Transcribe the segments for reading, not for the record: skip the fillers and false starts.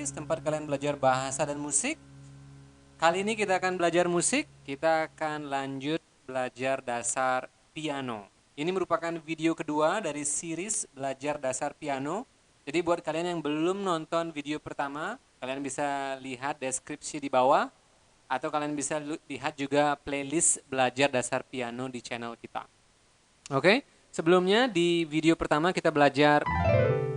Keys, tempat kalian belajar bahasa dan musik. Kali ini kita akan belajar musik, kita akan lanjut belajar dasar piano. Ini merupakan video kedua dari series belajar dasar piano. Jadi buat kalian yang belum nonton video pertama, kalian bisa lihat deskripsi di bawah, atau kalian bisa lihat juga playlist belajar dasar piano di channel kita. Oke, sebelumnya di video pertama kita belajar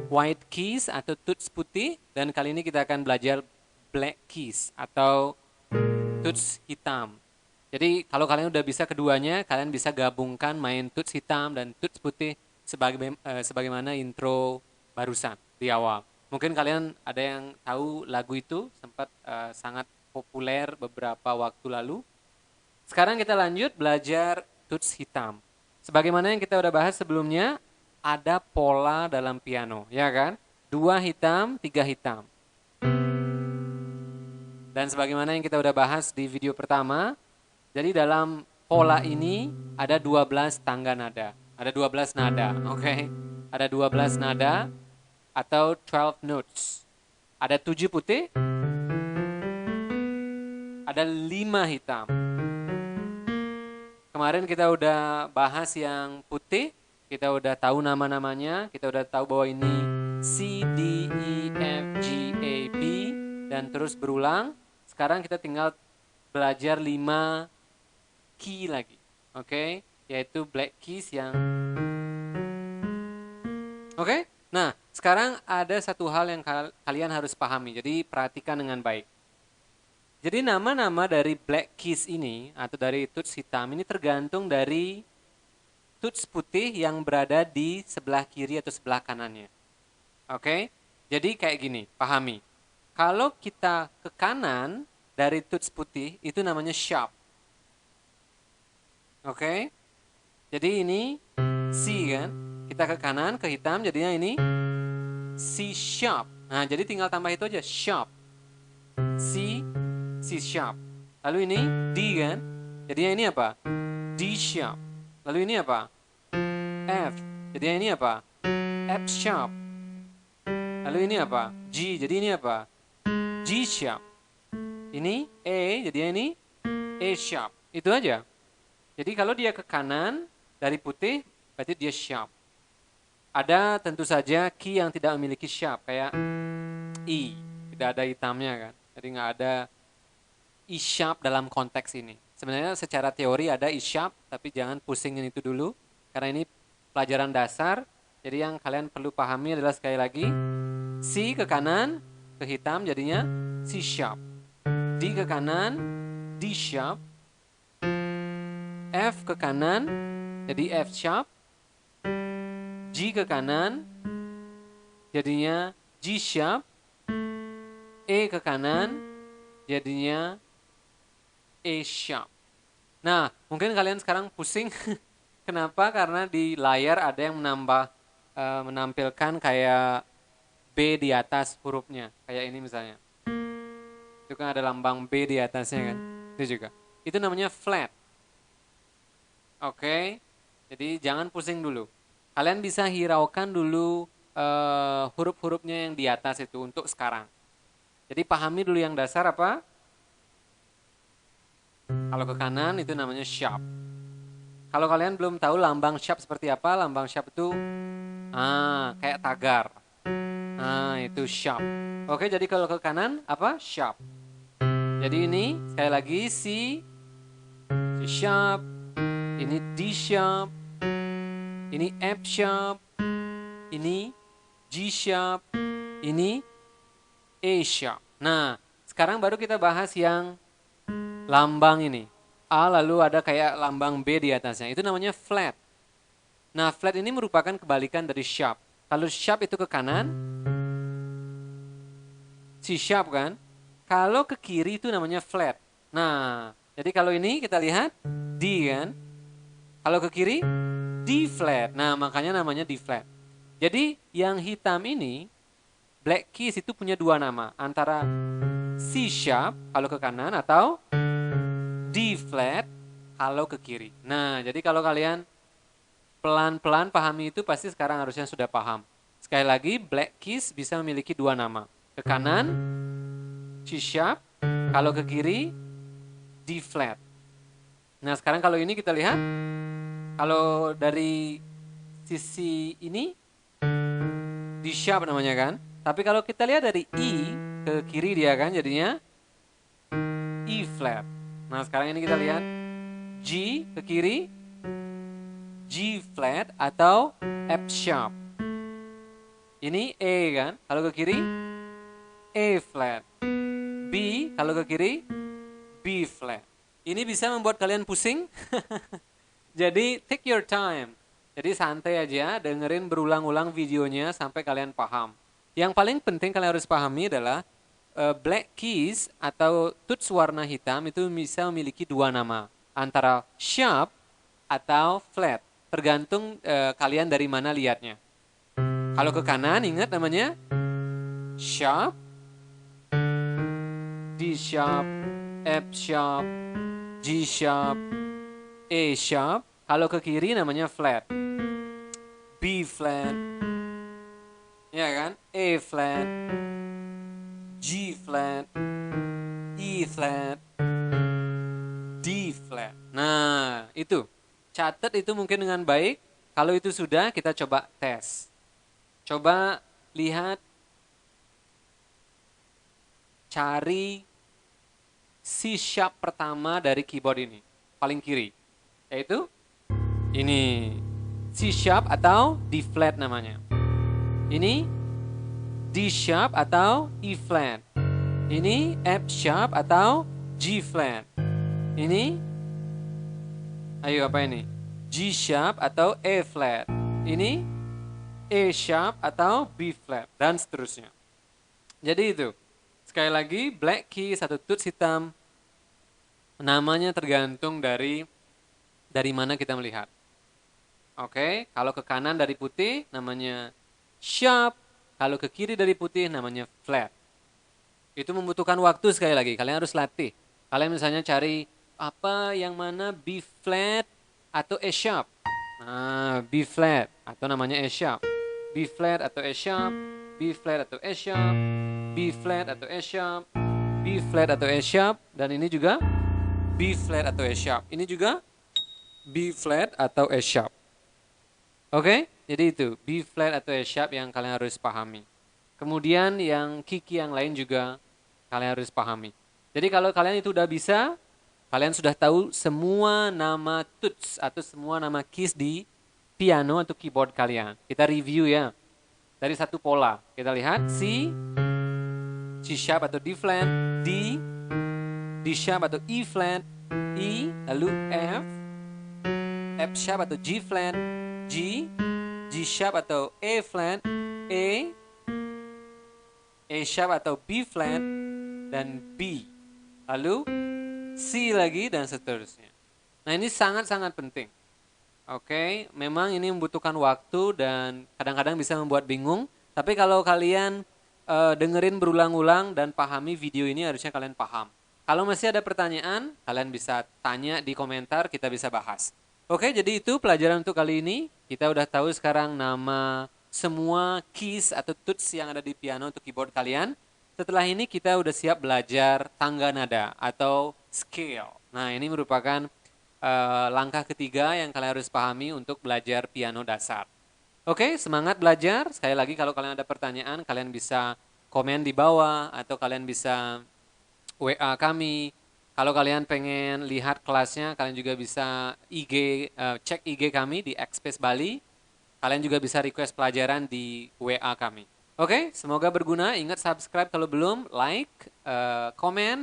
white keys atau tuts putih, dan kali ini kita akan belajar black keys atau tuts hitam. Jadi kalau kalian udah bisa keduanya, kalian bisa gabungkan main tuts hitam dan tuts putih sebagaimana intro barusan di awal. Mungkin kalian ada yang tahu lagu itu, sempat sangat populer beberapa waktu lalu. Sekarang kita lanjut belajar tuts hitam. Sebagaimana yang kita udah bahas sebelumnya, ada pola dalam piano, ya kan? 2 hitam, 3 hitam. Dan sebagaimana yang kita udah bahas di video pertama, jadi dalam pola ini ada 12 tangga nada. Ada 12 nada, oke? Ada 12 nada atau 12 notes. Ada 7 putih, ada 5 hitam. Kemarin kita udah bahas yang putih, kita udah tahu nama-namanya, kita udah tahu bahwa ini C, D, E, F, G, A, B, dan terus berulang. Sekarang kita tinggal belajar 5 key lagi, oke? Yaitu black keys yang... Oke? Nah, sekarang ada satu hal yang kalian harus pahami, jadi perhatikan dengan baik. Jadi nama-nama dari black keys ini, atau dari tuts hitam ini tergantung dari tuts putih yang berada di sebelah kiri atau sebelah kanannya. Oke? Jadi kayak gini, pahami. Kalau kita ke kanan dari tuts putih, itu namanya sharp. Oke? Jadi ini C kan? Kita ke kanan, ke hitam, jadinya ini C sharp. Nah, jadi tinggal tambah itu aja, sharp. C sharp. Lalu ini D kan? Jadinya ini apa? D sharp. Lalu ini apa? F. Jadinya ini apa? F sharp. Lalu ini apa? G. Jadi ini apa? G sharp. Ini E. Jadinya ini E sharp. Itu aja. Jadi kalau dia ke kanan dari putih, berarti dia sharp. Ada tentu saja key yang tidak memiliki sharp, kayak E. Tidak ada hitamnya kan. Jadi nggak ada E sharp dalam konteks ini. Sebenarnya secara teori ada E sharp, tapi jangan pusingin itu dulu. Karena ini pelajaran dasar. Jadi yang kalian perlu pahami adalah sekali lagi, C ke kanan, ke hitam jadinya C sharp. D ke kanan, D sharp. F ke kanan, jadi F sharp. G ke kanan, jadinya G sharp. E ke kanan, jadinya E sharp. Nah, mungkin kalian sekarang pusing. Kenapa? Karena di layar ada yang menampilkan kayak B di atas hurufnya. Kayak ini misalnya. Itu kan ada lambang B di atasnya kan. Itu juga. Itu namanya flat. Oke. Jadi jangan pusing dulu. Kalian bisa hiraukan dulu huruf-hurufnya yang di atas itu untuk sekarang. Jadi pahami dulu yang dasar apa? Kalau ke kanan itu namanya sharp. Kalau kalian belum tahu lambang sharp seperti apa, lambang sharp itu kayak tagar. Itu sharp. Oke, jadi kalau ke kanan apa? Sharp. Jadi ini sekali lagi C sharp, ini D sharp, ini F sharp, ini G sharp, ini E sharp. Nah, sekarang baru kita bahas yang lambang ini. A lalu ada kayak lambang B di atasnya. Itu namanya flat. Nah, flat ini merupakan kebalikan dari sharp. Kalau sharp itu ke kanan, C sharp kan? Kalau ke kiri itu namanya flat. Nah, jadi kalau ini kita lihat D kan? Kalau ke kiri, D flat. Nah, makanya namanya D flat. Jadi yang hitam ini, black keys itu punya dua nama. Antara C sharp kalau ke kanan atau D flat kalau ke kiri. Nah, jadi kalau kalian pelan-pelan pahami itu pasti sekarang harusnya sudah paham. Sekali lagi, black keys bisa memiliki dua nama. Ke kanan C sharp, kalau ke kiri D flat. Nah sekarang kalau ini kita lihat, kalau dari sisi ini D sharp namanya kan. Tapi kalau kita lihat dari E ke kiri dia kan jadinya E flat. Nah sekarang ini kita lihat G ke kiri G flat atau F sharp. Ini E kan, kalau ke kiri E flat. B kalau ke kiri B flat. Ini bisa membuat kalian pusing. Jadi take your time. Jadi santai aja, dengerin berulang-ulang videonya sampai kalian paham. Yang paling penting kalian harus pahami adalah black keys atau tuts warna hitam itu bisa memiliki dua nama, antara sharp atau flat, tergantung kalian dari mana lihatnya. Kalau ke kanan ingat namanya sharp, D sharp, F sharp, G sharp, A sharp. Kalau ke kiri namanya flat, B flat, ya kan, A flat, G flat, E flat, D flat. Nah, itu. Catat itu mungkin dengan baik. Kalau itu sudah, kita coba tes. Coba lihat, cari C sharp pertama dari keyboard ini. Paling kiri. Yaitu ini. C sharp atau D flat namanya. Ini D sharp atau E flat. Ini F sharp atau G flat. Ini, ayo apa ini? G sharp atau A flat. Ini A sharp atau B flat. Dan seterusnya. Jadi itu. Sekali lagi, black keys atau tuts hitam. Namanya tergantung dari mana kita melihat. Oke, kalau ke kanan dari putih namanya sharp. Kalau ke kiri dari putih namanya flat. Itu membutuhkan waktu sekali lagi. Kalian harus latih. Kalian misalnya cari apa yang mana B flat atau A sharp. Nah, B flat atau namanya A sharp. B flat atau A sharp. B flat atau A sharp. B flat atau A sharp. B flat atau A sharp. Dan ini juga B flat atau A sharp. Ini juga B flat atau A sharp. Oke, jadi itu B flat atau A sharp yang kalian harus pahami. Kemudian yang key yang lain juga kalian harus pahami. Jadi kalau kalian itu udah bisa, kalian sudah tahu semua nama tuts atau semua nama keys di piano atau keyboard kalian. Kita review ya. Dari satu pola. Kita lihat C, C sharp atau D flat, D, D sharp atau E flat, E, lalu F, F sharp atau G flat, G, G sharp atau A flat, A sharp atau B flat, dan B. Lalu C lagi dan seterusnya. Nah ini sangat-sangat penting. Oke, memang ini membutuhkan waktu dan kadang-kadang bisa membuat bingung. Tapi kalau kalian dengerin berulang-ulang dan pahami video ini harusnya kalian paham. Kalau masih ada pertanyaan, kalian bisa tanya di komentar, kita bisa bahas. Oke, jadi itu pelajaran untuk kali ini. Kita udah tahu sekarang nama semua keys atau tuts yang ada di piano untuk keyboard kalian. Setelah ini kita udah siap belajar tangga nada atau scale. Nah, ini merupakan langkah ketiga yang kalian harus pahami untuk belajar piano dasar. Oke, semangat belajar. Sekali lagi kalau kalian ada pertanyaan, kalian bisa komen di bawah atau kalian bisa WA kami. Kalau kalian pengen lihat kelasnya, kalian juga bisa cek IG kami di Xspace Bali. Kalian juga bisa request pelajaran di WA kami. Oke, semoga berguna. Ingat subscribe kalau belum, like, comment,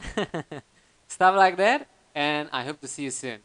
stuff like that. And I hope to see you soon.